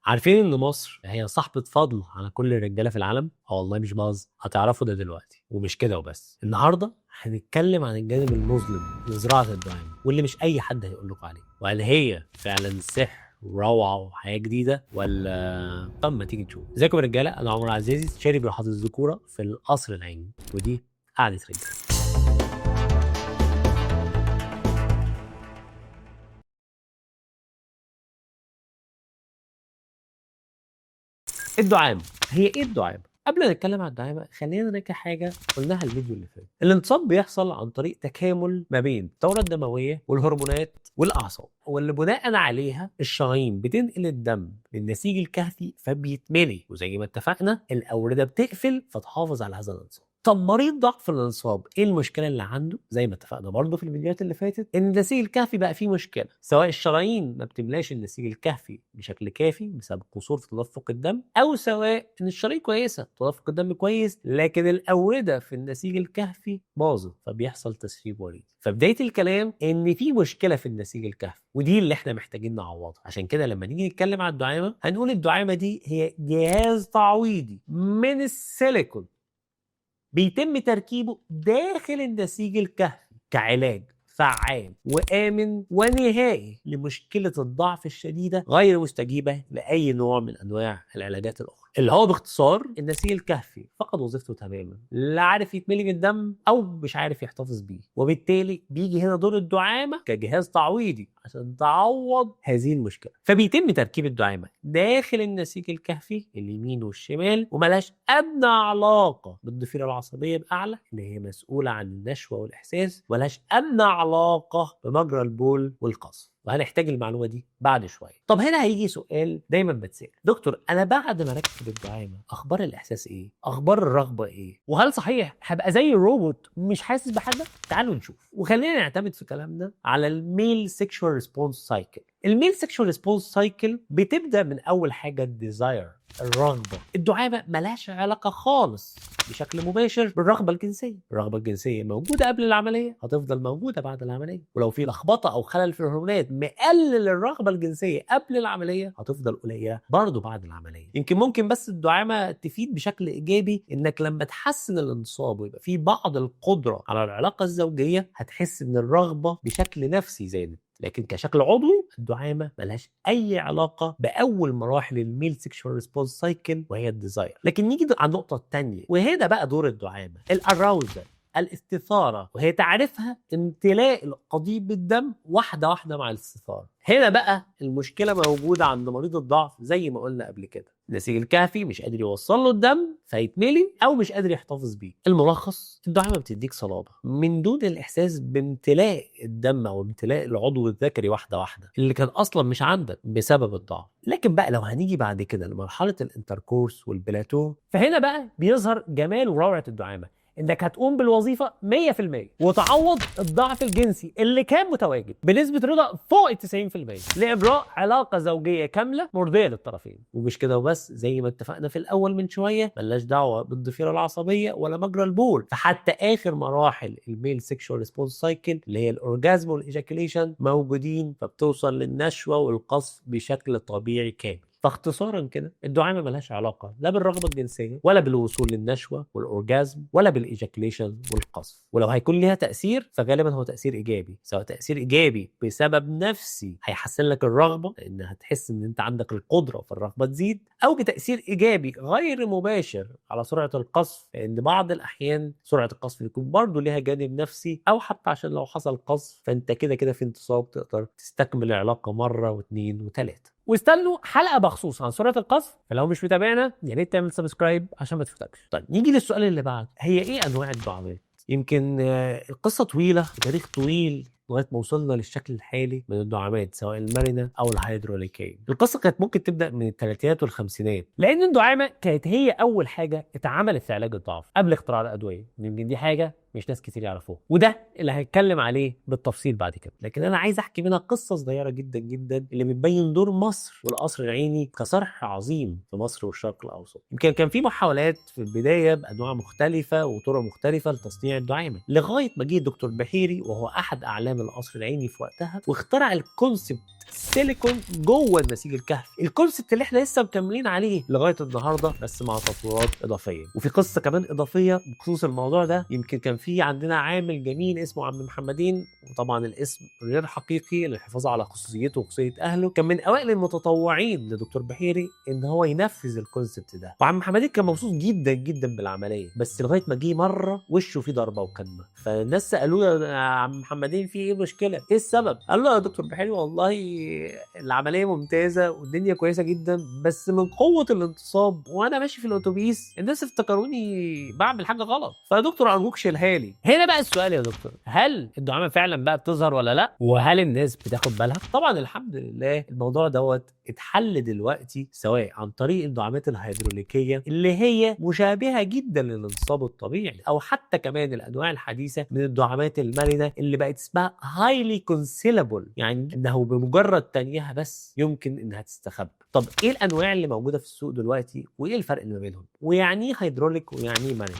عارفين ان مصر هي صاحبة فضل على كل الرجاله في العالم؟ والله مش باظ، هتعرفوا ده دلوقتي. ومش كده وبس، النهارده هنتكلم عن الجانب المظلم لزراعه الدعامه، واللي مش اي حد هيقول لكم عليه، وهل هي فعلا سحر وروعه وحياه جديده، ولا طب ما تيجي نشوف. ازيكم يا رجاله، انا عمر عزيزي، شاري بروحات الذكوره في القصر العيني، ودي قعده رجاله. الدعامة، هي ايه الدعامة؟ قبل ما نتكلم عن الدعامة خلينا نراجع حاجة قلناها الفيديو اللي فات. الانتصاب بيحصل عن طريق تكامل ما بين الدورة الدموية والهرمونات والأعصاب، واللي بناء عليها الشرايين بتنقل الدم للنسيج الكهفي فبيتملي، وزي ما اتفقنا الأوردة بتقفل فتحافظ على هذا الانتصاب. طب مريض ضعف الانصاب ايه المشكله اللي عنده؟ زي ما اتفقنا برضه في الفيديوهات اللي فاتت ان النسيج الكهفي بقى فيه مشكله، سواء الشرايين ما بتملاش النسيج الكهفي بشكل كافي بسبب قصور في تدفق الدم، او سواء ان الشرايين كويسه تدفق الدم كويس لكن الاورده في النسيج الكهفي باظت فبيحصل تسريب وريد. فبدايه الكلام ان في مشكله في النسيج الكهفي، ودي اللي احنا محتاجين نعوضها. عشان كده لما نيجي نتكلم عن الدعامه هنقول الدعامه دي هي جهاز تعويضي من السيليكون بيتم تركيبه داخل النسيج الكهفي كعلاج فعال وآمن ونهائي لمشكلة الضعف الشديدة غير مستجيبة لأي نوع من أنواع العلاجات الأخرى، اللي هو باختصار النسيج الكهفي فقد وظيفته تماما، لا عارف يتملي من الدم أو مش عارف يحتفظ بيه، وبالتالي بيجي هنا دور الدعامة كجهاز تعويضي عشان تعوض هذه المشكلة. فبيتم تركيب الدعامة داخل النسيج الكهفي اليمين والشمال، وملهاش أدنى علاقة بالضفيرة العصبية الأعلى اللي هي مسؤولة عن النشوة والإحساس، ملهاش أدنى علاقة بمجرى البول والقصف، وهنحتاج المعلومه دي بعد شويه. طب هنا هيجي سؤال دايما بتسال: دكتور انا بعد ما اركب الدعامه اخبار الاحساس ايه؟ اخبار الرغبه ايه؟ وهل صحيح هبقى زي الروبوت مش حاسس بحاجه؟ تعالوا نشوف، وخلينا نعتمد في كلامنا على الميل سيكشوال ريسبونس سايكل. الميل سيكشوال ريسبونس سايكل بتبدا من اول حاجه الديزاير، الرغبه. الدعامه ملهاش علاقه خالص بشكل مباشر بالرغبه الجنسيه. الرغبه الجنسيه موجوده قبل العمليه هتفضل موجوده بعد العمليه، ولو في لخبطه او خلل في الهرمونات مقلل الرغبه الجنسيه قبل العمليه هتفضل قليله برضه بعد العمليه. ممكن بس الدعامه تفيد بشكل ايجابي انك لما تحسن الانصاب ويبقى في بعض القدره على العلاقه الزوجيه هتحس ان الرغبه بشكل نفسي زادت، لكن كشكل عضوي الدعامه ملهاش اي علاقه باول مراحل الميل سيكشوال ريسبونس سايكل وهي الديزاير. لكن نيجي على النقطه الثانيه، وهنا بقى دور الدعامه، الاراوزل، الاستثاره، وهي تعرفها امتلاء القضيب بالدم واحده واحده مع الاستثاره. هنا بقى المشكله موجوده عند مريض الضعف زي ما قلنا قبل كده، النسيج الكهفي مش قادر يوصل له الدم فيتملي او مش قادر يحتفظ بيه. الملخص: الدعامه بتديك صلابه من دون الاحساس بامتلاء الدم او امتلاء العضو الذكري واحده واحده اللي كان اصلا مش عندك بسبب الضعف. لكن بقى لو هنيجي بعد كده لمرحله الانتركورس والبلاتو، فهنا بقى بيظهر جمال وروعه الدعامه، انك هتقوم بالوظيفه 100% وتعوض الضعف الجنسي اللي كان متواجد بنسبه رضا فوق ال 90% لاجراء علاقه زوجيه كامله مرضيه للطرفين. ومش كده وبس، زي ما اتفقنا في الاول من شويه ملناش دعوه بالضفيره العصبيه ولا مجرى البول، فحتى اخر مراحل الميل سيكشوال ريسبونس سايكل اللي هي الاورجازم والايجاكيوليشن موجودين، فبتوصل للنشوه والقصف بشكل طبيعي كامل. فاختصارا كده الدعامه ملهاش علاقه لا بالرغبه الجنسيه ولا بالوصول للنشوه والاورجازم ولا بالايجاكوليشن والقصف، ولو هيكون ليها تاثير فغالبا هو تاثير ايجابي، سواء تاثير ايجابي بسبب نفسي هيحسن لك الرغبه لان هتحس ان انت عندك القدره فالرغبه تزيد، او بتاثير ايجابي غير مباشر على سرعه القصف، لان بعض الاحيان سرعه القصف بيكون برضه ليها جانب نفسي، او حتى عشان لو حصل قصف فانت كده كده في انتصاب تقدر تستكمل العلاقه مره واثنين وثلاثه. واستنوا حلقه بخصوص عن سرعه القصف، فلو مش متابعنا يا ريت تعمل سبسكرايب عشان ما تفوتكش. طيب نيجي للسؤال اللي بعد، هي ايه انواع الدعامات؟ يمكن القصه طويله، تاريخ طويل لغايه ما وصلنا للشكل الحالي من الدعامات سواء المرنه او الهيدروليكيه. القصه كانت ممكن تبدا من الثلاثينات والخمسينات، لان الدعامه كانت هي اول حاجه اتعملت في علاج الضعف قبل اختراع الادويه. يمكن دي حاجه مش ناس كتير يعرفوها، وده اللي هنتكلم عليه بالتفصيل بعد كده. لكن انا عايز احكي منها قصه صغيره جدا جدا اللي بتبين دور مصر والقصر العيني كصرح عظيم في مصر والشرق الاوسط. يمكن كان في محاولات في البدايه بانواع مختلفه وطرق مختلفه لتصنيع الدعامه، لغايه ما جه الدكتور بحيري وهو احد اعلام القصر العيني في وقتها، واخترع الكونسبت سيليكون جوه النسيج الكهفي، الكونسبت اللي احنا لسه مكملين عليه لغايه النهارده بس مع تطورات اضافيه. وفي قصه كمان اضافيه بخصوص الموضوع ده، يمكن كان في عندنا عامل جميل اسمه عم محمدين، وطبعا الاسم غير حقيقي للحفاظ على خصوصيته وخصوصيه اهله، كان من اوائل المتطوعين لدكتور بحيري ان هو ينفذ الكونسبت ده. وعم محمدين كان مبسوط جدا جدا بالعمليه، بس لغايه ما جه مره وشه فيه ضربه وكدمه، فالناس سالوه يا عم محمدين في ايه مشكله؟ ايه السبب؟ قال له يا دكتور بحيري والله العمليه ممتازه والدنيا كويسه جدا، بس من قوه الانتصاب وانا ماشي في الاتوبيس الناس افتكروني بعمل حاجه غلط، فيا دكتور ارجوك شيلها لي. هنا بقى السؤال يا دكتور، هل الدعامه فعلا بقى بتظهر ولا لا؟ وهل الناس بتاخد بالها؟ طبعا الحمد لله الموضوع دوت اتحل دلوقتي، سواء عن طريق الدعامات الهيدروليكيه اللي هي مشابهه جدا للانتصاب الطبيعي، او حتى كمان الانواع الحديثه من الدعامات المرنه اللي بقت اسمها هايلي كونسيلابل، يعني انه بمجرد تانيها بس يمكن انها تستخبى. طب ايه الانواع اللي موجوده في السوق دلوقتي وايه الفرق اللي ما بينهم؟ ويعني ايه هيدروليك ويعني ايه مرن؟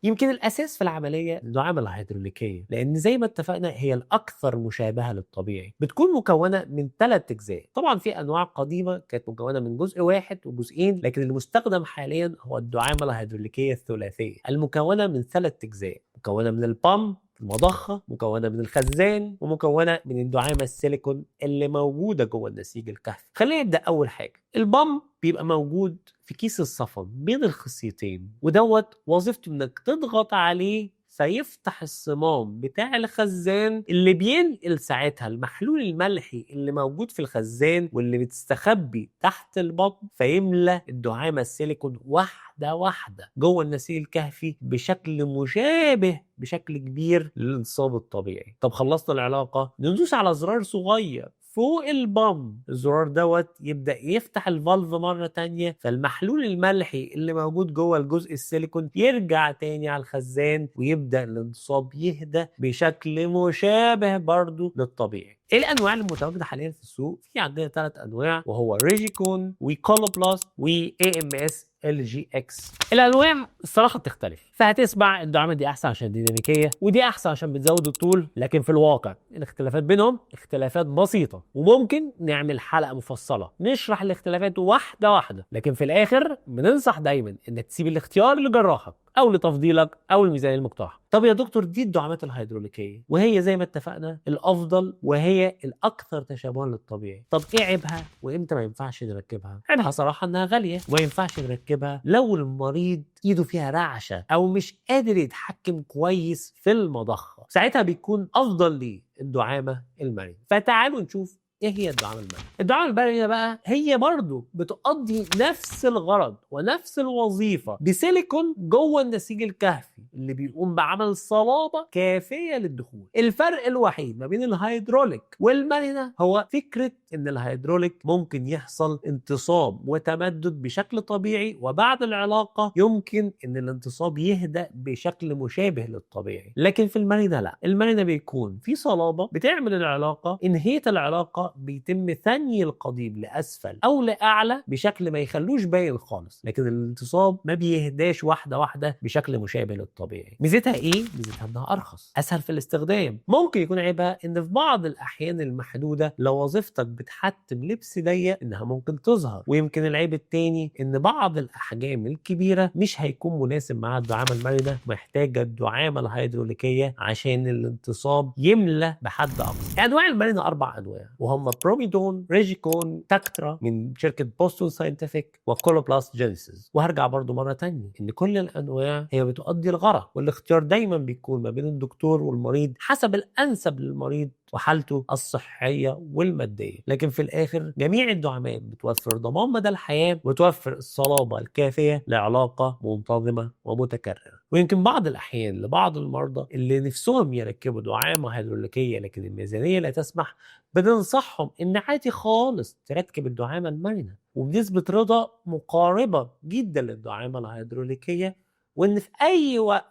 يمكن الاساس في العمليه الدعامه الهيدروليكيه، لان زي ما اتفقنا هي الاكثر مشابهه للطبيعي، بتكون مكونه من 3 اجزاء. طبعا في انواع قديمه كانت مكونه من جزء واحد وجزئين، لكن المستخدم حاليا هو الدعامه الهيدروليكيه الثلاثيه المكونه من 3 اجزاء، مكونه من البامب المضخه، مكونه من الخزان، ومكونه من الدعامه السيليكون اللي موجوده جوه النسيج الكهفي. خلينا نبدا اول حاجه. البامب بيبقى موجود في كيس الصفن بين الخصيتين، ودوت وظيفته انك تضغط عليه فيفتح الصمام بتاع الخزان اللي بينقل ساعتها المحلول الملحي اللي موجود في الخزان واللي بتستخبي تحت البطن، فيملى الدعامه السيليكون واحده واحده جوه النسيج الكهفي بشكل مشابه بشكل كبير للانتصاب الطبيعي. طب خلصنا العلاقه، ندوس على زرار صغير فوق البامب، الزرار دوت يبدأ يفتح الفالف مرة تانية، فالمحلول الملحي اللي موجود جوه الجزء السيليكون يرجع تاني على الخزان، ويبدأ الانتصاب يهدى بشكل مشابه برضو للطبيعي. ايه الانواع المتواجده حاليا في السوق؟ في عندنا 3 انواع، وهو ريجيكون وكولوبلاست واي ام اس LGX. الانواع الصراحه بتختلف، فهتسمع الدعامه دي احسن عشان ديناميكيه ودي احسن عشان بتزود الطول، لكن في الواقع الاختلافات بينهم اختلافات بسيطه، وممكن نعمل حلقه مفصله نشرح الاختلافات واحده واحده. لكن في الاخر بننصح دايما انك تسيب الاختيار لجراحك او لتفضيلك او الميزانيه المقترحه. طب يا دكتور دي الدعامات الهيدروليكيه، وهي زي ما اتفقنا الافضل وهي الاكثر تشابها للطبيعي. طب ايه عيبها وامتى ما ينفعش نركبها؟ عيبها صراحه انها غاليه وما ينفعش نركبها لو المريض ايده فيها رعشه او مش قادر يتحكم كويس في المضخه، ساعتها بيكون افضل ليه الدعامه المرنه. فتعالوا نشوف ايه هي الدعامه المرنه. الدعامه المرنه بقى هي برضو بتؤدي نفس الغرض ونفس الوظيفه بسيليكون جوه النسيج الكهفي اللي بيقوم بعمل صلابه كافيه للدخول. الفرق الوحيد ما بين الهيدروليك والمرنه هو فكره ان الهيدروليك ممكن يحصل انتصاب وتمدد بشكل طبيعي، وبعد العلاقه يمكن ان الانتصاب يهدأ بشكل مشابه للطبيعي. لكن في المرنه لا، المرنه بيكون في صلابه بتعمل العلاقه، انهيت العلاقه بيتم ثني القضيب لاسفل او لاعلى بشكل ما يخلوش باين خالص، لكن الانتصاب ما بيهداش واحده واحده بشكل مشابه للطبيعي. ميزتها ايه؟ ميزتها انها ارخص، اسهل في الاستخدام. ممكن يكون عيبها ان في بعض الاحيان المحدوده لو وظيفتك بتحتم لبس ضيق انها ممكن تظهر، ويمكن العيب التاني ان بعض الاحجام الكبيره مش هيكون مناسب مع الدعامه المرنه، محتاجه الدعامه الهيدروليكيه عشان الانتصاب يملى بحد اقصى. انواع المرنه 4 انواع، وهم بروميدون، ريجيكون، تاكترا من شركه بوستون ساينتفك، وكولوبلاست جينيسيس. وهرجع برضو مره تانية ان كل الانواع هي بتؤدي الغرض، والاختيار دايما بيكون ما بين الدكتور والمريض حسب الانسب للمريض وحالته الصحيه والماديه. لكن في الاخر جميع الدعامات بتوفر ضمان مدى الحياه وتوفر الصلابه الكافيه لعلاقه منتظمه ومتكرره. ويمكن بعض الاحيان لبعض المرضى اللي نفسهم يركبوا دعامه هيدروليكيه لكن الميزانيه لا تسمح، بننصحهم ان عادي خالص تركب الدعامه المرنه وبنسبه رضا مقاربه جدا للدعامه الهيدروليكيه، وان في اي وقت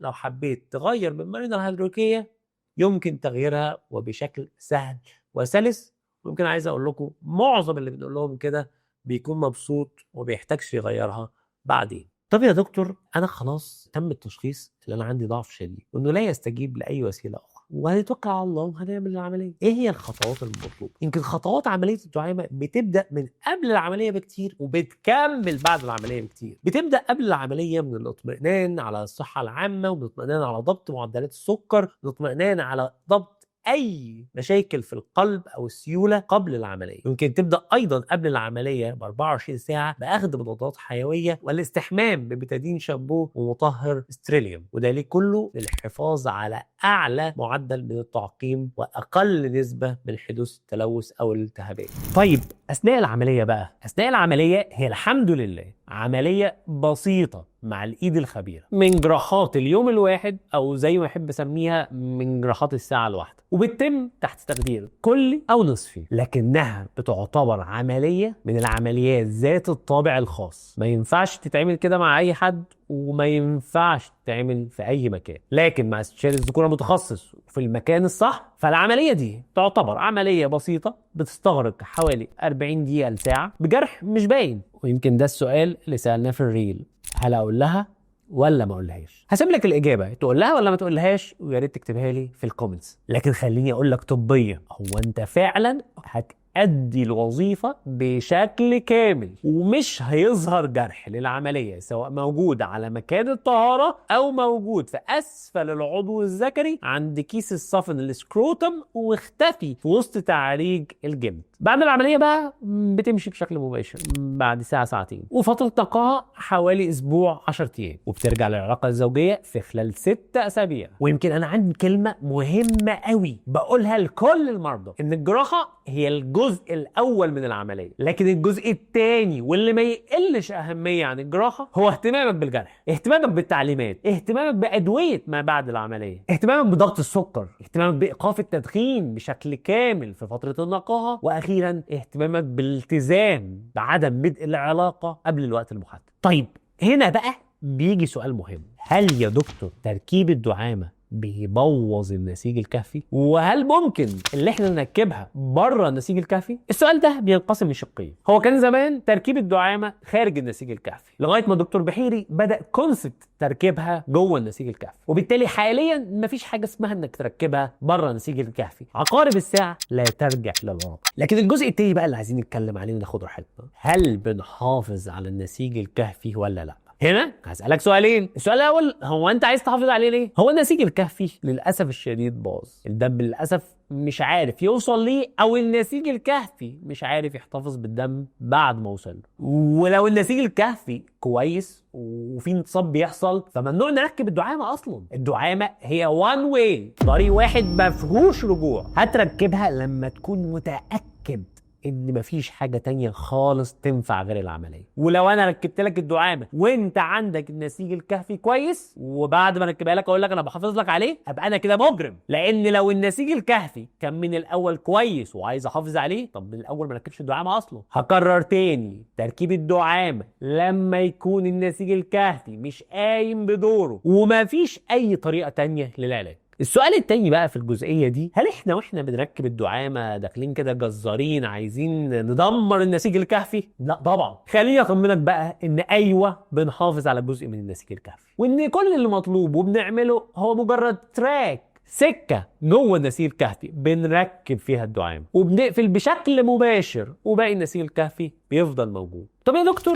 لو حبيت تغير من المرونة الهيدروليكية يمكن تغييرها وبشكل سهل وسلس. ويمكن عايز اقول لكم معظم اللي بنقول لهم كده بيكون مبسوط وبيحتاجش يغيرها بعدين. طب يا دكتور انا خلاص تم التشخيص ان انا عندي ضعف شديد وانه لا يستجيب لاي وسيله اخرى وهنتوكل على الله وهنعمل العمليه، ايه هي الخطوات المطلوبه؟ يمكن خطوات عمليه الدعامه بتبدا من قبل العمليه بكتير وبتكمل بعد العمليه بكتير. بتبدا قبل العمليه من الاطمئنان على الصحه العامه، والاطمئنان على ضبط معدلات السكر، والاطمئنان على ضبط اي مشاكل في القلب او السيوله قبل العمليه. يمكن تبدا ايضا قبل العمليه ب 24 ساعه باخذ مضادات حيويه والاستحمام ببتادين شامبو ومطهر ستريليوم، وده ليه كله للحفاظ على اعلى معدل من التعقيم واقل نسبه من حدوث التلوث او الالتهابات. طيب اثناء العمليه بقى، اثناء العمليه هي الحمد لله عمليه بسيطه مع الايد الخبيره، من جراحات اليوم الواحد او زي ما احب اسميها من جراحات الساعه الواحده، وبتتم تحت تخدير كلي او نصفي، لكنها بتعتبر عمليه من العمليات ذات الطابع الخاص. ما ينفعش تتعمل كده مع اي حد وما ينفعش تتعمل في اي مكان، لكن مع استشاري الذكوره متخصص في المكان الصح فالعمليه دي تعتبر عمليه بسيطه بتستغرق حوالي 40 دقيقه لساعه بجرح مش باين. ويمكن ده السؤال اللي سالناه في الريل، هل اقول لها ولا ما اقولهاش؟ هسيب لك الاجابه تقول لها ولا ما تقولهاش، ويا ريت تكتبها لي في الكومنتس. لكن خليني اقول لك طبيا، هو انت فعلا هتأدي الوظيفه بشكل كامل ومش هيظهر جرح للعمليه سواء موجود على مكان الطهاره او موجود في اسفل العضو الذكري عند كيس الصفن السكروتم واختفي في وسط تعريج الجلد. بعد العمليه بقى بتمشي بشكل مباشر بعد ساعه ساعتين، وفتره نقاهه حوالي اسبوع 10 ايام، وبترجع للعلاقه الزوجيه في خلال 6 اسابيع. ويمكن انا عندي كلمه مهمه قوي بقولها لكل المرضى، ان الجراحه هي الجزء الاول من العمليه، لكن الجزء الثاني واللي ما يقلش اهميه عن الجراحه هو اهتمامك بالجرح، اهتمامك بالتعليمات، اهتمامك بادويه ما بعد العمليه، اهتمامك بضغط السكر، اهتمامك بايقاف التدخين بشكل كامل في فتره النقاهه، واخيرا اهتمامك بالالتزام بعدم بدء العلاقه قبل الوقت المحدد. طيب هنا بقى بيجي سؤال مهم، هل يا دكتور تركيب الدعامه بيبوظ النسيج الكهفي؟ وهل ممكن اللي احنا نركبها بره النسيج الكهفي؟ السؤال ده بينقسم لشقين. هو كان زمان تركيب الدعامه خارج النسيج الكهفي، لغايه ما الدكتور بحيري بدا كونسبت تركيبها جوه النسيج الكهفي، وبالتالي حاليا مفيش حاجه اسمها انك تركبها بره النسيج الكهفي. عقارب الساعه لا ترجع للورا. لكن الجزء التاني بقى اللي عايزين نتكلم عليه وناخد راحتنا، هل بنحافظ على النسيج الكهفي ولا لا؟ هنا هسألك سؤالين. السؤال الأول، هو أنت عايز تحافظ عليه ليه؟ هو النسيج الكهفي للأسف الشديد باظ، الدم للأسف مش عارف يوصل ليه، أو النسيج الكهفي مش عارف يحتفظ بالدم بعد ما وصل. ولو النسيج الكهفي كويس وفي انتصاب بيحصل فممنوع نركب الدعامة أصلا. الدعامة هي وان واي، طريق واحد ما فيهوش رجوع. هتركبها لما تكون متأكد ان مفيش حاجه تانية خالص تنفع غير العمليه. ولو انا ركبت لك الدعامه وانت عندك النسيج الكهفي كويس وبعد ما ركبها لك اقول لك انا بحافظ لك عليه، ابقى انا كده مجرم. لان لو النسيج الكهفي كان من الاول كويس وعايز احافظ عليه، طب من الاول ما ركبش الدعامه اصلا. هكرر تاني، تركيب الدعامه لما يكون النسيج الكهفي مش قايم بدوره ومفيش اي طريقه تانية للعلاج. السؤال التاني بقى في الجزئية دي، هل احنا واحنا بنركب الدعامة داخلين كده جزارين عايزين ندمر النسيج الكهفي؟ لا طبعا. خليني اطمنك بقى ان ايوه بنحافظ على جزء من النسيج الكهفي، وان كل اللي مطلوب وبنعمله هو مجرد تراك، سكة جوه النسيج الكهفي بنركب فيها الدعامة وبنقفل بشكل مباشر، وباقي النسيج الكهفي بيفضل موجود. طب يا دكتور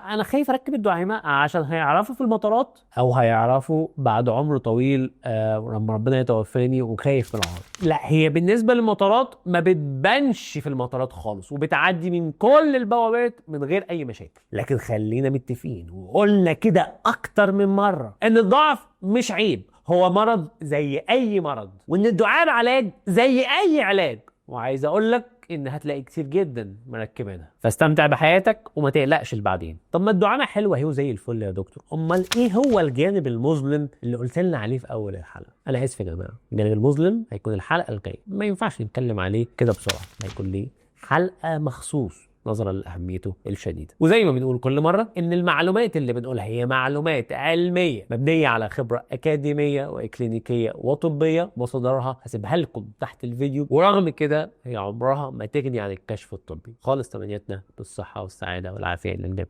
انا خايف اركب الدعامة عشان هيعرفوا في المطارات او هيعرفوا بعد عمر طويل لما ربنا يتوفاني وخايف من العرض. لا، هي بالنسبة للمطارات ما بتبانش في المطارات خالص وبتعدي من كل البوابات من غير اي مشاكل. لكن خلينا متفقين وقلنا كده اكتر من مرة ان الضعف مش عيب، هو مرض زي اي مرض، وان الدعامة علاج زي اي علاج. وعايز اقول لك ان هتلاقي كتير جدا مركبينها، فاستمتع بحياتك وما تقلقش البعدين. طب ما الدعامة حلوة اهي وزي الفل يا دكتور، امال ايه هو الجانب المظلم اللي قلت لنا عليه في اول الحلقة؟ انا اسف يا جماعة، الجانب المظلم هيكون الحلقة الجاية، ما ينفعش نتكلم عليه كده بسرعة، هيكون ليه حلقة مخصوص نظرا لاهميته الشديده. وزي ما بنقول كل مره ان المعلومات اللي بنقولها هي معلومات علميه مبنيه على خبره اكاديميه واكلينيكيه وطبيه، مصادرها هسيبها لكم تحت الفيديو، ورغم كده هي عمرها ما تغني عن الكشف الطبي خالص. تمنياتنا بالصحه والسعاده والعافيه للجميع.